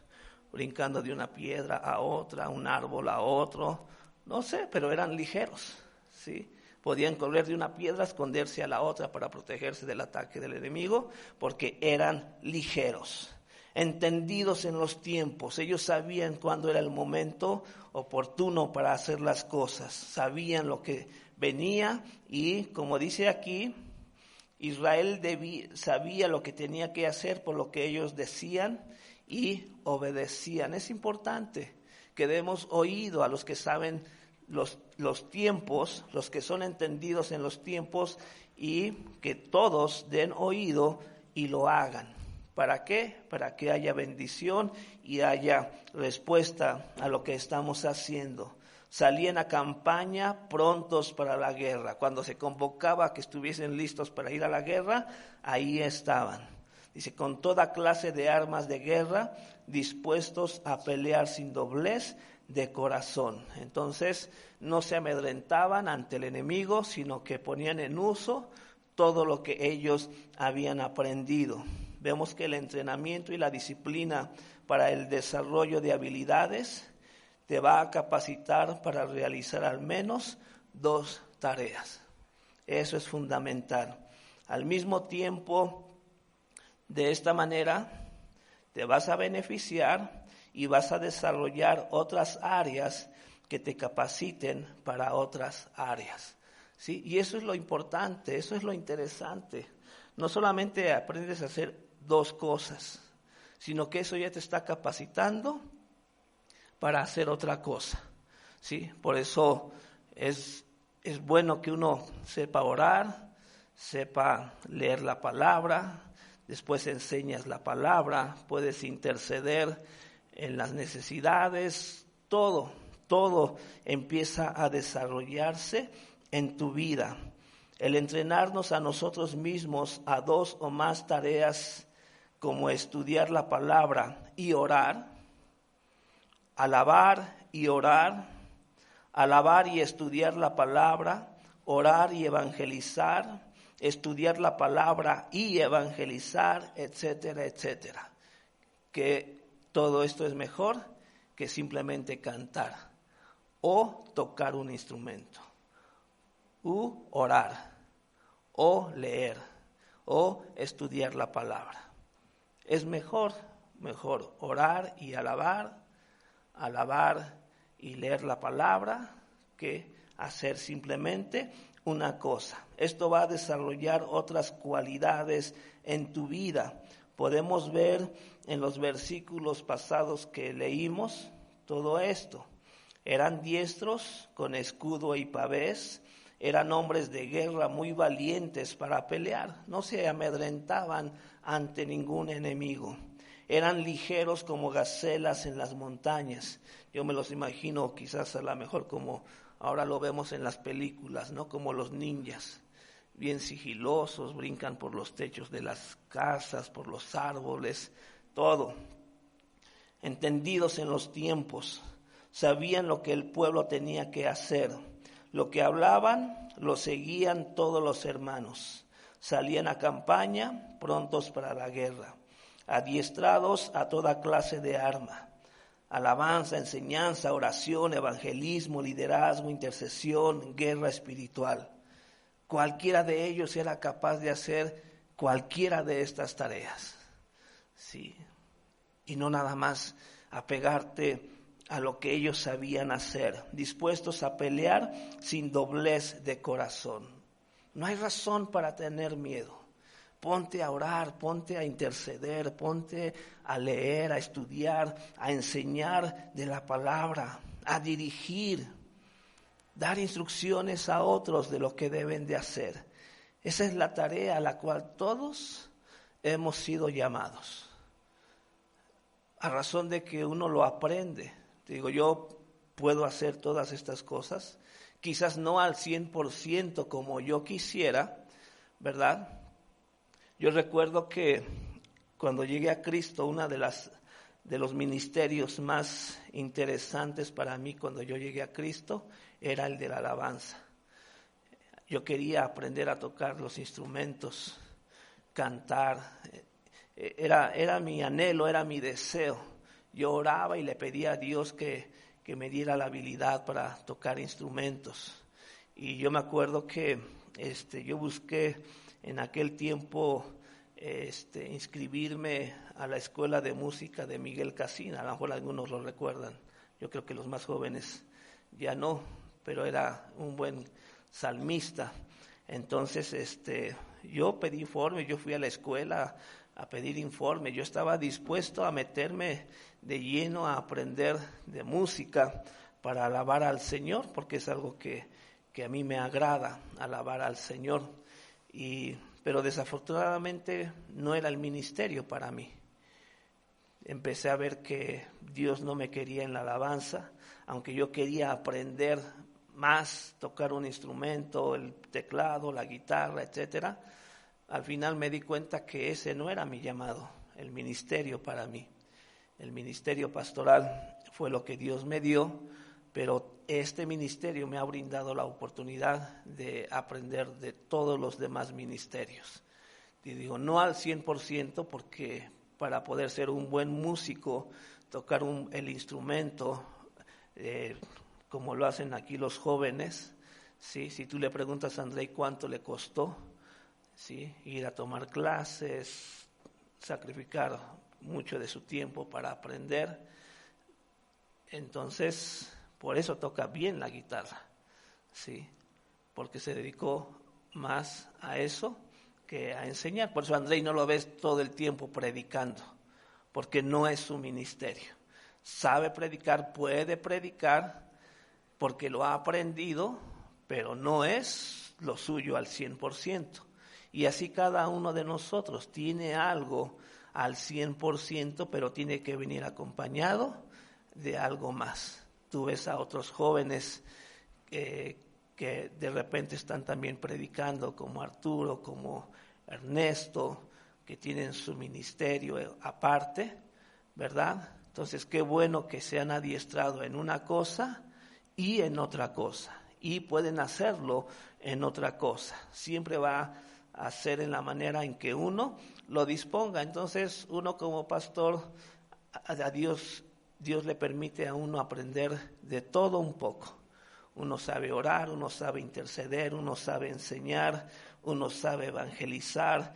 brincando de una piedra a otra, un árbol a otro, no sé, pero eran ligeros, ¿sí? Podían correr de una piedra, esconderse a la otra para protegerse del ataque del enemigo, porque eran ligeros, entendidos en los tiempos. Ellos sabían cuándo era el momento oportuno para hacer las cosas, sabían lo que venía y, como dice aquí, Israel sabía lo que tenía que hacer por lo que ellos decían y obedecían. Es importante que demos oído a los que saben los tiempos, los que son entendidos en los tiempos, y que todos den oído y lo hagan. ¿Para qué? Para que haya bendición y haya respuesta a lo que estamos haciendo. Salían a campaña prontos para la guerra. Cuando se convocaba a que estuviesen listos para ir a la guerra, ahí estaban. Dice, con toda clase de armas de guerra, dispuestos a pelear sin doblez de corazón. Entonces, no se amedrentaban ante el enemigo, sino que ponían en uso todo lo que ellos habían aprendido. Vemos que el entrenamiento y la disciplina para el desarrollo de habilidades te va a capacitar para realizar al menos 2 tareas. Eso es fundamental. Al mismo tiempo, de esta manera, te vas a beneficiar y vas a desarrollar otras áreas que te capaciten para otras áreas, ¿sí? Y eso es lo importante, eso es lo interesante. No solamente aprendes a hacer 2 cosas, sino que eso ya te está capacitando para hacer otra cosa, ¿sí? Por eso es bueno que uno sepa orar, sepa leer la palabra, después enseñas la palabra, puedes interceder en las necesidades, todo empieza a desarrollarse en tu vida. El entrenarnos a nosotros mismos a 2 o más tareas, como estudiar la palabra y orar, alabar y orar, alabar y estudiar la palabra, orar y evangelizar, estudiar la palabra y evangelizar, etcétera, etcétera. Que todo esto es mejor que simplemente cantar o tocar un instrumento, u orar, o leer, o estudiar la palabra. Es mejor orar y alabar y leer la palabra que hacer simplemente una cosa. Esto va a desarrollar otras cualidades en tu vida. Podemos ver en los versículos pasados que leímos todo esto. Eran diestros con escudo y pavés, eran hombres de guerra muy valientes para pelear, no se amedrentaban ante ningún enemigo. Eran ligeros como gacelas en las montañas. Yo me los imagino quizás a lo mejor como ahora lo vemos en las películas, ¿no? Como los ninjas, bien sigilosos, brincan por los techos de las casas, por los árboles, todo. Entendidos en los tiempos, sabían lo que el pueblo tenía que hacer. Lo que hablaban, lo seguían todos los hermanos. Salían a campaña, prontos para la guerra, adiestrados a toda clase de arma. Alabanza, enseñanza, oración, evangelismo, liderazgo, intercesión, guerra espiritual. Cualquiera de ellos era capaz de hacer cualquiera de estas tareas. Sí. Y no nada más apegarte a lo que ellos sabían hacer, dispuestos a pelear sin doblez de corazón. No hay razón para tener miedo. Ponte a orar, ponte a interceder, ponte a leer, a estudiar, a enseñar de la palabra, a dirigir, dar instrucciones a otros de lo que deben de hacer. Esa es la tarea a la cual todos hemos sido llamados. A razón de que uno lo aprende. Digo, yo puedo hacer todas estas cosas, quizás no al 100% como yo quisiera, ¿verdad? Yo recuerdo que cuando llegué a Cristo, una de los ministerios más interesantes para mí cuando yo llegué a Cristo era el de la alabanza. Yo quería aprender a tocar los instrumentos, cantar. Era mi anhelo, era mi deseo. Yo oraba y le pedía a Dios que me diera la habilidad para tocar instrumentos. Y yo me acuerdo que yo busqué en aquel tiempo inscribirme a la escuela de música de Miguel Casina. A lo mejor algunos lo recuerdan. Yo creo que los más jóvenes ya no, pero era un buen salmista. Entonces, yo pedí informe, yo fui a la escuela a pedir informe. Yo estaba dispuesto a meterme de lleno a aprender de música para alabar al Señor, porque es algo que a mí me agrada, alabar al Señor. Pero desafortunadamente no era el ministerio para mí. Empecé a ver que Dios no me quería en la alabanza, aunque yo quería aprender más, tocar un instrumento, el teclado, la guitarra, etcétera. Al final me di cuenta que ese no era mi llamado, el ministerio para mí. El ministerio pastoral fue lo que Dios me dio, pero este ministerio me ha brindado la oportunidad de aprender de todos los demás ministerios. Y digo, no al 100%, porque para poder ser un buen músico, tocar el instrumento, como lo hacen aquí los jóvenes, ¿sí? Si tú le preguntas a André cuánto le costó, ¿sí? Ir a tomar clases, sacrificar mucho de su tiempo para aprender, entonces por eso toca bien la guitarra, ¿sí? Porque se dedicó más a eso que a enseñar. Por eso André no lo ves todo el tiempo predicando, porque no es su ministerio. Sabe predicar, puede predicar, porque lo ha aprendido, pero no es lo suyo al 100%. Y así cada uno de nosotros tiene algo al 100%, pero tiene que venir acompañado de algo más. Tú ves a otros jóvenes que de repente están también predicando, como Arturo, como Ernesto, que tienen su ministerio aparte, ¿verdad? Entonces, qué bueno que se han adiestrado en una cosa y en otra cosa, y pueden hacerlo en otra cosa. Siempre va a ser en la manera en que uno lo disponga. Entonces, uno como pastor, a Dios le permite a uno aprender de todo un poco. Uno sabe orar, uno sabe interceder, uno sabe enseñar, uno sabe evangelizar,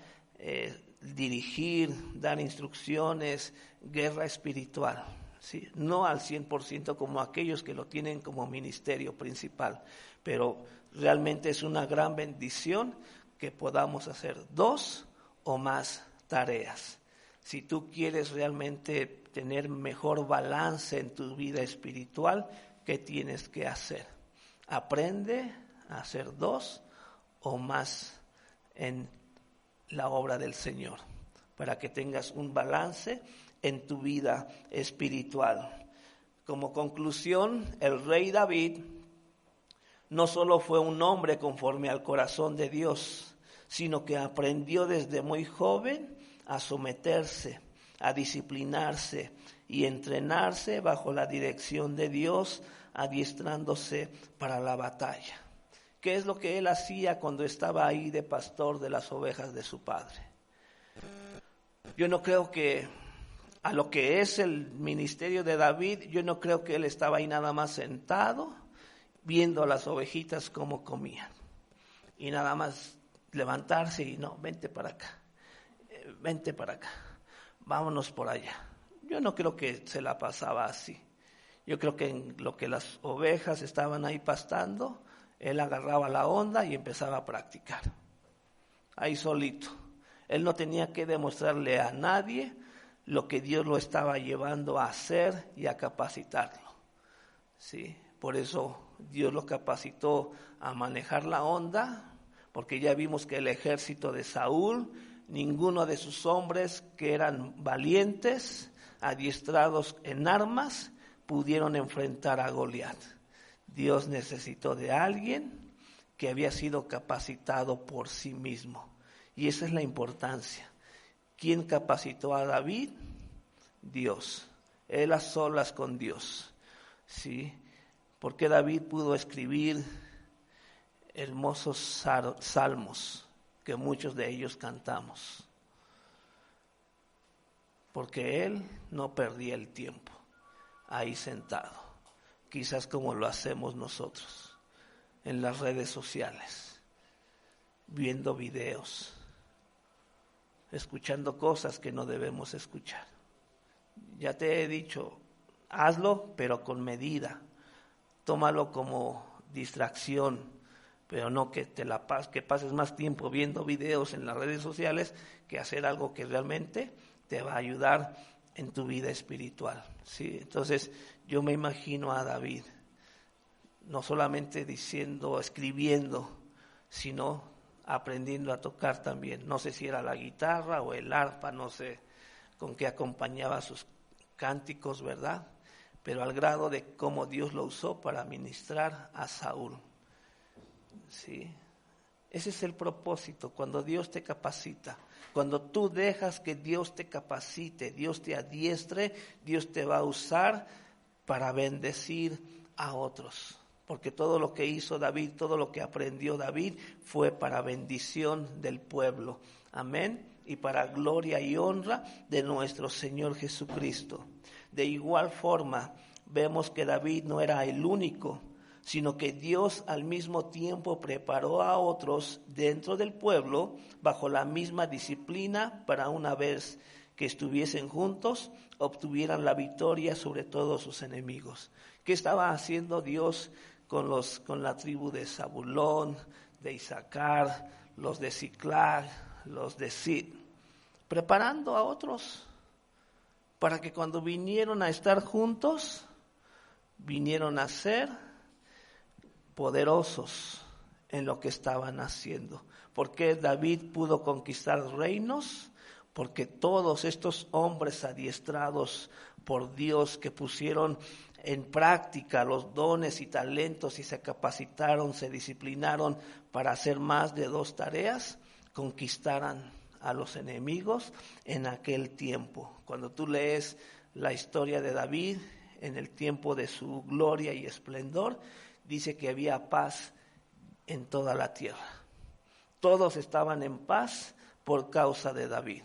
dirigir, dar instrucciones, guerra espiritual, ¿sí? No al 100% como aquellos que lo tienen como ministerio principal, pero realmente es una gran bendición que podamos hacer 2 o más tareas. Si tú quieres realmente tener mejor balance en tu vida espiritual, ¿qué tienes que hacer? Aprende a hacer 2 o más en la obra del Señor, para que tengas un balance en tu vida espiritual. Como conclusión, el rey David no solo fue un hombre conforme al corazón de Dios, sino que aprendió desde muy joven a someterse, a disciplinarse y entrenarse bajo la dirección de Dios, adiestrándose para la batalla. ¿Qué es lo que él hacía cuando estaba ahí de pastor de las ovejas de su padre? Yo no creo que a lo que es el ministerio de David, yo no creo que él estaba ahí nada más sentado, viendo a las ovejitas cómo comían. Y nada más levantarse y no, vente para acá, vámonos por allá. Yo no creo que se la pasaba así. Yo creo que en lo que las ovejas estaban ahí pastando, él agarraba la onda y empezaba a practicar. Ahí solito. Él no tenía que demostrarle a nadie lo que Dios lo estaba llevando a hacer y a capacitarlo. ¿Sí? Por eso Dios lo capacitó a manejar la onda, porque ya vimos que el ejército de Saúl, ninguno de sus hombres que eran valientes, adiestrados en armas, pudieron enfrentar a Goliat. Dios necesitó de alguien que había sido capacitado por sí mismo. Y esa es la importancia. ¿Quién capacitó a David? Dios. Él a solas con Dios. ¿Sí? Porque David pudo escribir hermosos salmos que muchos de ellos cantamos. Porque él no perdía el tiempo ahí sentado, quizás como lo hacemos nosotros en las redes sociales, viendo videos, escuchando cosas que no debemos escuchar. Ya te he dicho, hazlo, pero con medida. Tómalo como distracción, pero no que que pases más tiempo viendo videos en las redes sociales que hacer algo que realmente te va a ayudar en tu vida espiritual. ¿Sí? Entonces, yo me imagino a David, no solamente diciendo, escribiendo, sino aprendiendo a tocar también. No sé si era la guitarra o el arpa, no sé con qué acompañaba sus cánticos, ¿verdad? Pero al grado de cómo Dios lo usó para ministrar a Saúl. ¿Sí? Ese es el propósito, cuando Dios te capacita. Cuando tú dejas que Dios te capacite, Dios te adiestre, Dios te va a usar para bendecir a otros. Porque todo lo que hizo David, todo lo que aprendió David fue para bendición del pueblo. Amén. Y para gloria y honra de nuestro Señor Jesucristo. De igual forma, vemos que David no era el único, sino que Dios al mismo tiempo preparó a otros dentro del pueblo bajo la misma disciplina para una vez que estuviesen juntos, obtuvieran la victoria sobre todos sus enemigos. ¿Qué estaba haciendo Dios con la tribu de Zabulón, de Isaacar, los de Siclag, los de Sid? Preparando a otros para que cuando vinieron a estar juntos, vinieron a ser poderosos en lo que estaban haciendo. ¿Por qué David pudo conquistar reinos? Porque todos estos hombres adiestrados por Dios que pusieron en práctica los dones y talentos y se capacitaron, se disciplinaron para hacer más de 2 tareas, conquistaran a los enemigos en aquel tiempo. Cuando tú lees la historia de David en el tiempo de su gloria y esplendor, dice que había paz en toda la tierra. Todos estaban en paz por causa de David.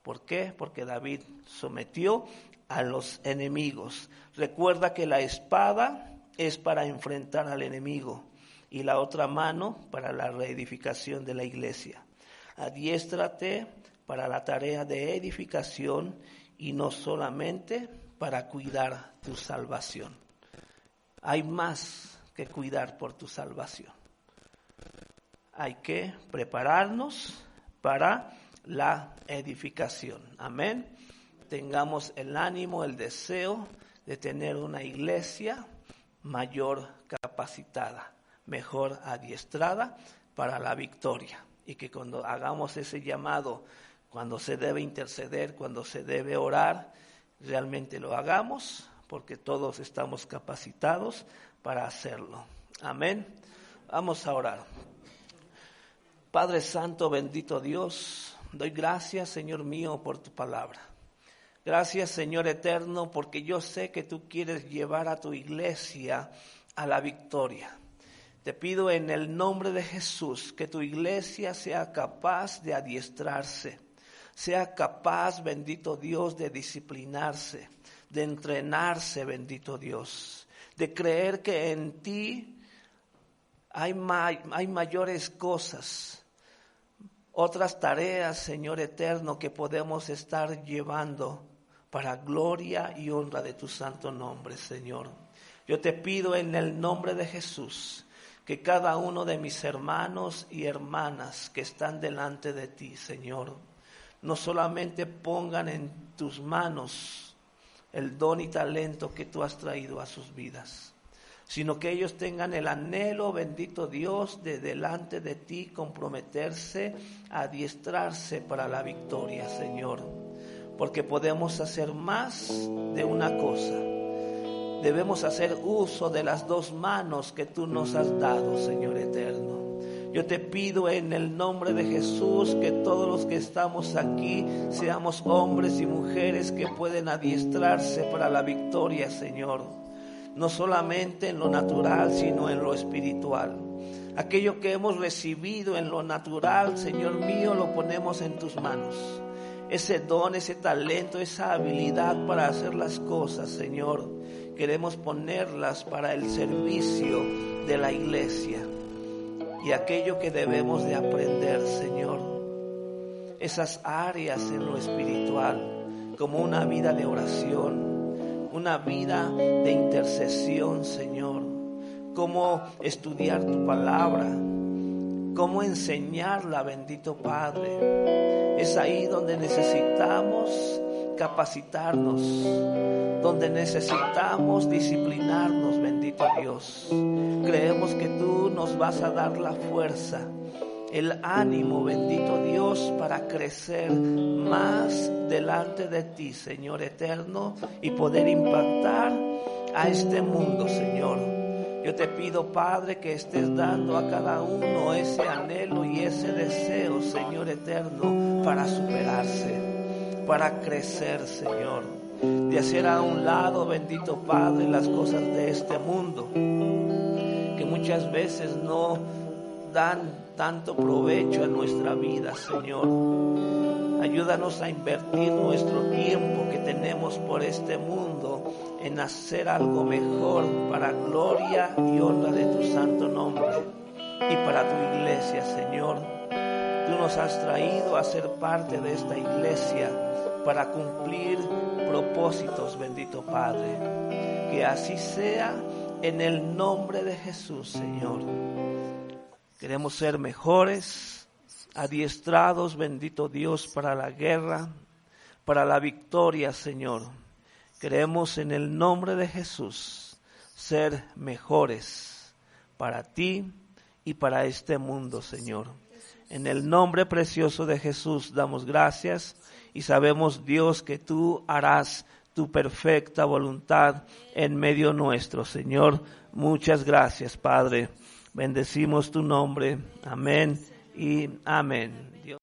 ¿Por qué? Porque David sometió a los enemigos. Recuerda que la espada es para enfrentar al enemigo y la otra mano para la reedificación de la iglesia. Adiéstrate para la tarea de edificación y no solamente para cuidar tu salvación. Hay más que cuidar por tu salvación. Hay que prepararnos para la edificación. Amén. Tengamos el ánimo, el deseo de tener una iglesia mayor capacitada, mejor adiestrada para la victoria. Y que cuando hagamos ese llamado, cuando se debe interceder, cuando se debe orar, realmente lo hagamos, porque todos estamos capacitados para hacerlo. Amén. Vamos a orar. Padre Santo, bendito Dios, doy gracias, Señor mío, por tu palabra. Gracias, Señor eterno, porque yo sé que tú quieres llevar a tu iglesia a la victoria. Te pido en el nombre de Jesús que tu iglesia sea capaz de adiestrarse, sea capaz, bendito Dios, de disciplinarse, de entrenarse, bendito Dios, de creer que en ti hay mayores cosas, otras tareas, Señor eterno, que podemos estar llevando para gloria y honra de tu santo nombre, Señor. Yo te pido en el nombre de Jesús que cada uno de mis hermanos y hermanas que están delante de ti, Señor, no solamente pongan en tus manos el don y talento que tú has traído a sus vidas, sino que ellos tengan el anhelo, bendito Dios, de delante de ti comprometerse, a adiestrarse para la victoria, Señor, porque podemos hacer más de una cosa. Debemos hacer uso de las dos manos que tú nos has dado, Señor eterno. Yo te pido en el nombre de Jesús que todos los que estamos aquí seamos hombres y mujeres que pueden adiestrarse para la victoria, Señor. No solamente en lo natural, sino en lo espiritual. Aquello que hemos recibido en lo natural, Señor mío, lo ponemos en tus manos. Ese don, ese talento, esa habilidad para hacer las cosas, Señor, queremos ponerlas para el servicio de la iglesia. Y aquello que debemos de aprender, Señor, esas áreas en lo espiritual, como una vida de oración, una vida de intercesión, Señor, cómo estudiar tu palabra, cómo enseñarla, bendito Padre. Es ahí donde necesitamos capacitarnos, donde necesitamos disciplinarnos, bendito Dios. Creemos que tú nos vas a dar la fuerza, el ánimo, bendito Dios, para crecer más delante de ti, Señor eterno, y poder impactar a este mundo, Señor. Yo te pido, Padre, que estés dando a cada uno ese anhelo y ese deseo, Señor eterno, para superarse, para crecer, Señor, de hacer a un lado, bendito Padre, las cosas de este mundo, que muchas veces no dan tanto provecho en nuestra vida, Señor. Ayúdanos a invertir nuestro tiempo que tenemos por este mundo en hacer algo mejor para gloria y honra de tu santo nombre y para tu iglesia, Señor. Tú nos has traído a ser parte de esta iglesia para cumplir propósitos, bendito Padre. Que así sea en el nombre de Jesús, Señor. Queremos ser mejores, adiestrados, bendito Dios, para la guerra, para la victoria, Señor. Queremos en el nombre de Jesús ser mejores para ti y para este mundo, Señor. En el nombre precioso de Jesús damos gracias y sabemos, Dios, que tú harás tu perfecta voluntad en medio nuestro, Señor. Muchas gracias, Padre. Bendecimos tu nombre. Amén y amén. Dios.